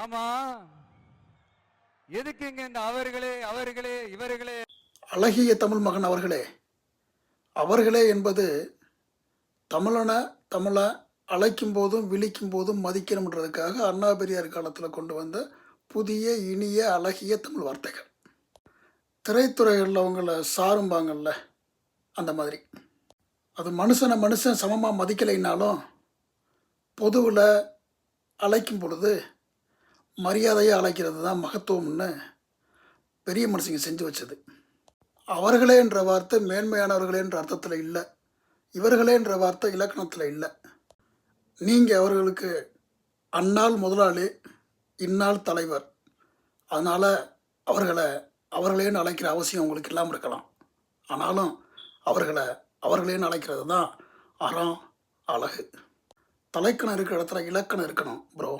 ஆமா, எதுக்குங்க இந்த அவர்களே அவர்களே இவர்களே? அழகிய தமிழ் மகன் அவர்களே, அவர்களே என்பது தமிழை அழைக்கும் போதும் விழிக்கும் போதும் மதிக்கணுன்றதுக்காக அண்ணா பெரியார் காலத்தில் கொண்டு வந்த புதிய இனிய அழகிய தமிழ் வார்த்தைகள். திரைத்துறைகளில் அவங்கள சாரும்பாங்கல்ல, அந்த மாதிரி. அது மனுஷன் சமமாக மதிக்கலைன்னாலும் பொதுவில் அழைக்கும் பொழுது மரியாதையாக அழைக்கிறது தான் மகத்துவம்னு பெரிய மனுஷங்க செஞ்சு வச்சது. அவர்களே என்ற வார்த்தை மேன்மையானவர்களே என்ற அர்த்தத்தில் இல்லை, இவர்களே என்ற வார்த்தை இலக்கணத்தில் இல்லை. நீங்கள் அவர்களுக்கு அந்நாள் முதலாளி, இந்நாள் தலைவர், அதனால் அவர்களேன்னு அழைக்கிற அவசியம் உங்களுக்கு இல்லாமல் இருக்கலாம். ஆனாலும் அவர்களேன்னு அழைக்கிறது தான் அறம், அழகு. தலைக்கணம் இருக்கிற இடத்துல இலக்கணம் இருக்கணும் ப்ரோ.